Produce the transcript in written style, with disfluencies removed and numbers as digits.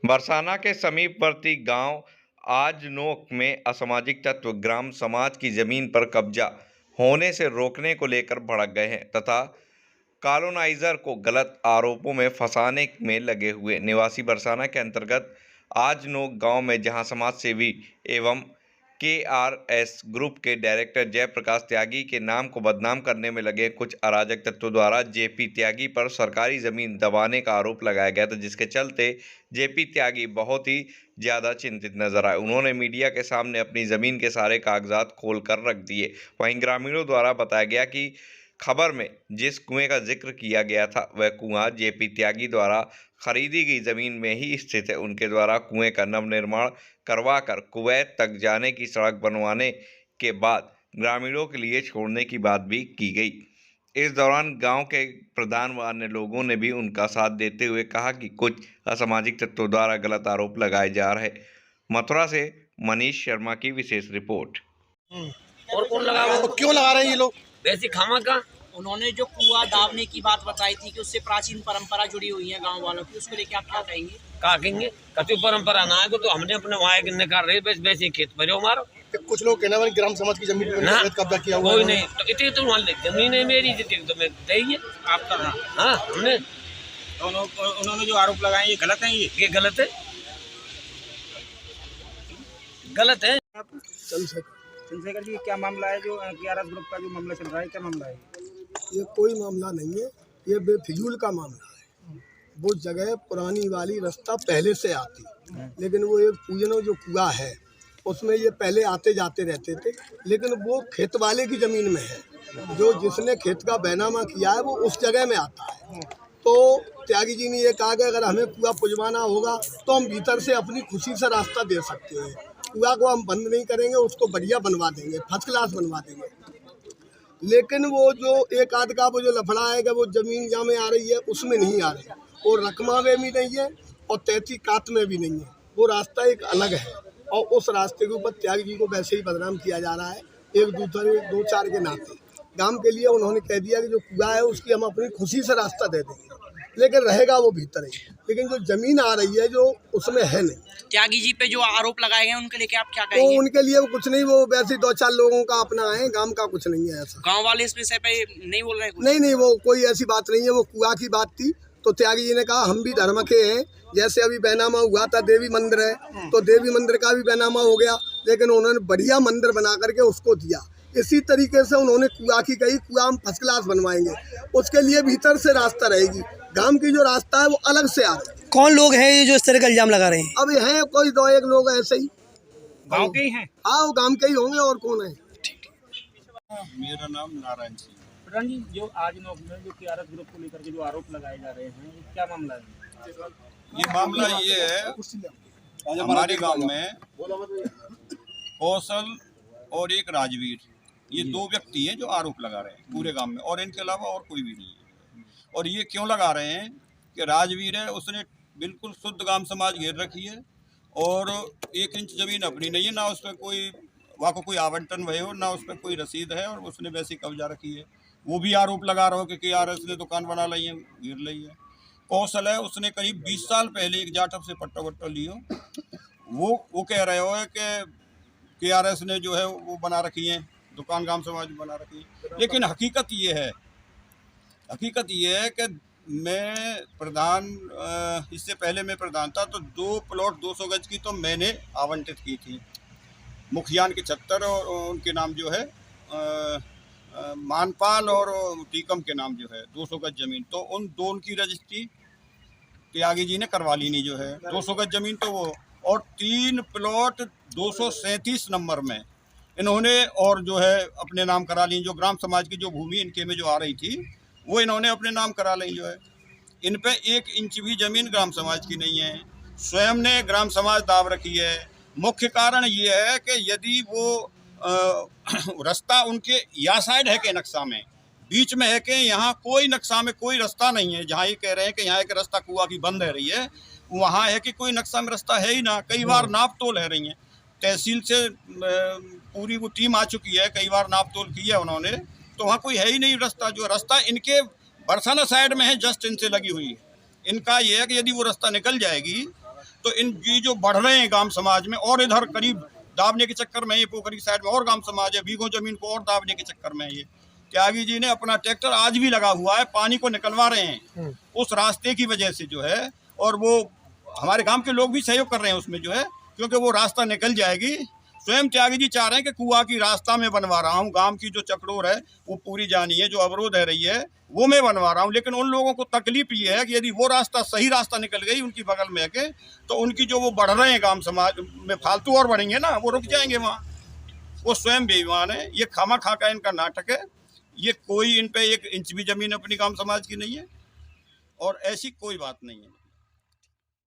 बरसाना के समीपवर्ती गांव आजनोक में असामाजिक तत्व ग्राम समाज की जमीन पर कब्जा होने से रोकने को लेकर भड़क गए हैं तथा कॉलोनाइजर को गलत आरोपों में फंसाने में लगे हुए। निवासी बरसाना के अंतर्गत आजनोक गांव में जहां समाज सेवी एवं केआरएस ग्रुप के डायरेक्टर जयप्रकाश त्यागी के नाम को बदनाम करने में लगे कुछ अराजक तत्वों द्वारा जेपी त्यागी पर सरकारी जमीन दबाने का आरोप लगाया गया था, जिसके चलते जेपी त्यागी बहुत ही ज्यादा चिंतित नजर आए। उन्होंने मीडिया के सामने अपनी जमीन के सारे कागजात खोल कर रख दिए। वहीं ग्रामीणों द्वारा बताया गया कि खबर में जिस कुएं का जिक्र किया गया था वह कुआं जेपी त्यागी द्वारा खरीदी गई जमीन में ही स्थित है। उनके द्वारा कुएं का नवनिर्माण करवाकर कुवैत तक जाने की सड़क बनवाने के बाद ग्रामीणों के लिए छोड़ने की बात भी की गई। इस दौरान गांव के प्रधान व अन्य लोगों ने भी उनका साथ देते हुए कहा कि कुछ असामाजिक तत्वों द्वारा गलत आरोप लगाए जा रहे। मथुरा से मनीष शर्मा की विशेष रिपोर्ट। और कौन लगा वो? तो क्यों लगा रहे हैं ये लोग? वैसी खामा का उन्होंने जो कुआं दाबने की बात बताई थी कि उससे प्राचीन परंपरा जुड़ी हुई है गांव वालों की, उसको लेके आप क्या कहेंगे? कहेंगे कचू परंपरा ना है तो हमने अपने वहाँ निकाल रहे वैसे खेत भरे हमारा। कुछ लोग कहना है ग्राम समाज की जमीन पे ना कब्जा किया हुआ कोई है। नहीं तो इतनी तो मान ले जमीन है मेरी जितनी तो मैं देंगे आपका। हाँ हमने उन्होंने जो आरोप लगाए ये गलत है। ये गलत है, गलत है। चंद्रशेखर जी, क्या मामला है जो केआरएस ग्रुप का जो मामला चल रहा है, क्या मामला है? ये कोई मामला नहीं है, ये बेफिजूल का मामला है। वो जगह पुरानी वाली रास्ता पहले से आती, लेकिन वो एक पूजनो जो कुआं है उसमें ये पहले आते जाते रहते थे, लेकिन वो खेत वाले की ज़मीन में है। जो जिसने खेत का बैनामा किया है वो उस जगह में आता है। तो त्यागी जी ने ये कहा कि अगर हमें कुआं पुजवाना होगा तो हम भीतर से अपनी खुशी से रास्ता दे सकते हैं। कुआं को हम बंद नहीं करेंगे, उसको बढ़िया बनवा देंगे, फर्स्ट क्लास बनवा देंगे। लेकिन वो जो एक आध का वो जो लफड़ा है कि वो ज़मीन जहाँ में आ रही है उसमें नहीं आ रही, वो रकमा में भी नहीं है और 33 कात में भी नहीं है। वो रास्ता एक अलग है और उस रास्ते के ऊपर त्यागी जी को वैसे ही बदनाम किया जा रहा है एक दूसरे दो चार के नाते। गांव के लिए उन्होंने कह दिया कि जो कुआं है उसकी हम अपनी खुशी से रास्ता दे देंगे, लेकिन रहेगा वो भीतर ही, लेकिन जो जमीन आ रही है जो उसमें है नहीं। त्यागी जी पे जो आरोप लगाए गए उनके लेके आप क्या तो कहेंगे? उनके लिए वो कुछ नहीं, वो वैसे दो चार लोगों का अपना है, गांव का कुछ नहीं है ऐसा। गांव वाले इस विषय पे नहीं बोल रहे? नहीं, वो कोई ऐसी बात नहीं है। वो कुआं की बात थी तो त्यागी जी ने कहा हम भी धर्म के हैं, जैसे अभी बैनामा हुआ था देवी मंदिर है तो देवी मंदिर का भी बैनामा हो गया, लेकिन उन्होंने बढ़िया मंदिर बना करके उसको दिया। इसी तरीके से उन्होंने कुआं की कही कुआं हम फर्स्ट क्लास बनवाएंगे, उसके लिए भीतर से रास्ता रहेगी। गांव की जो रास्ता है वो अलग से आ रहा है। कौन लोग हैं ये जो इस तरह का इल्जाम लगा रहे हैं? अब हैं कोई दो एक लोग ऐसे ही गांव के ही हैं? हाँ, वो गांव के ही होंगे और कौन है। मेरा नाम नारायण सिंह। प्रधान जी, जो आज नौक में जो केआरएस ग्रुप को लेकर के जो आरोप लगाए जा रहे हैं, क्या मामला है? ये मामला ये है, हमारे गांव में कौशल और एक राजवीर, ये दो व्यक्ति हैं जो आरोप लगा रहे हैं पूरे गांव में, और इनके अलावा और कोई भी नहीं है। और ये क्यों लगा रहे हैं कि राजवीर है, उसने बिल्कुल शुद्ध गांव समाज घेर रखी है और 1 इंच जमीन अपनी नहीं है, ना उस पर कोई वहाँ को कोई आवंटन भय हो, ना उस पर कोई रसीद है, और उसने वैसे कब्जा रखी है। वो भी आरोप लगा रहा हो कि केआरएस ने दुकान बना ली है, घेर ली है। कौशल है, उसने करीब 20 साल पहले एक जाटव से पट्टा वट्टा लियो, वो कह रहे हो कि केआरएस ने जो है वो बना रखी है दुकान, गांव समाज बना रखी है। लेकिन हकीकत ये है कि मैं प्रधान, इससे पहले मैं प्रधान था तो 2 प्लॉट 200 गज की तो मैंने आवंटित की थी। मुखियान के 76 और उनके नाम जो है मानपाल और टीकम के नाम जो है 200 गज जमीन, तो उन दोनों की रजिस्ट्री त्यागी जी ने करवा ली नहीं जो है 200 गज जमीन, तो वो और 3 प्लॉट 237 नंबर में इन्होंने और जो है अपने नाम करा ली। जो ग्राम समाज की जो भूमि इनके में जो आ रही थी वो इन्होंने अपने नाम करा ली जो है। इन पे 1 इंच भी जमीन ग्राम समाज की नहीं है, स्वयं ने ग्राम समाज दाव रखी है। मुख्य कारण ये है कि यदि वो रास्ता उनके या साइड है कि नक्शा में बीच में है कि यहाँ कोई नक्शा में कोई रास्ता नहीं है, जहाँ ये कह रहे हैं कि यहाँ एक रास्ता कुआं की बंद है रही है, वहाँ है कि कोई नक्शा में रास्ता है ही ना। कई बार नाप तोल है रही हैं, तहसील से पूरी वो टीम आ चुकी है, कई बार नाप तोल की है उन्होंने, तो वहाँ कोई है ही नहीं रास्ता। जो रास्ता इनके बरसाना साइड में है, जस्ट इनसे लगी हुई है। इनका ये है कि यदि वो रास्ता निकल जाएगी तो इन ये जो बढ़ रहे हैं गांव समाज में, और इधर करीब दाबने के चक्कर में, ये पोखरी साइड में और गांव समाज है, बीघों जमीन को और दाबने के चक्कर में ये त्यागी जी ने अपना ट्रैक्टर आज भी लगा हुआ है, पानी को निकलवा रहे हैं उस रास्ते की वजह से जो है। और वो हमारे गांव के लोग भी सहयोग कर रहे हैं उसमें जो है, क्योंकि वो रास्ता निकल जाएगी। स्वयं त्यागी जी चाह रहे हैं कि कुआ की रास्ता में बनवा रहा हूँ, गांव की जो चक्रोर है वो पूरी जानी है, जो अवरोध है रही है वो मैं बनवा रहा हूँ। लेकिन उन लोगों को तकलीफ ये है कि यदि वो रास्ता सही रास्ता निकल गई उनकी बगल में के, तो उनकी जो वो बढ़ रहे हैं गांव समाज में फालतू और बढ़ेंगे ना, वो रुक जाएंगे वहाँ। वो स्वयं बेईमान है, ये खामा खा का इनका नाटक है। ये कोई इन पे 1 इंच भी जमीन अपनी गांव समाज की नहीं है और ऐसी कोई बात नहीं है।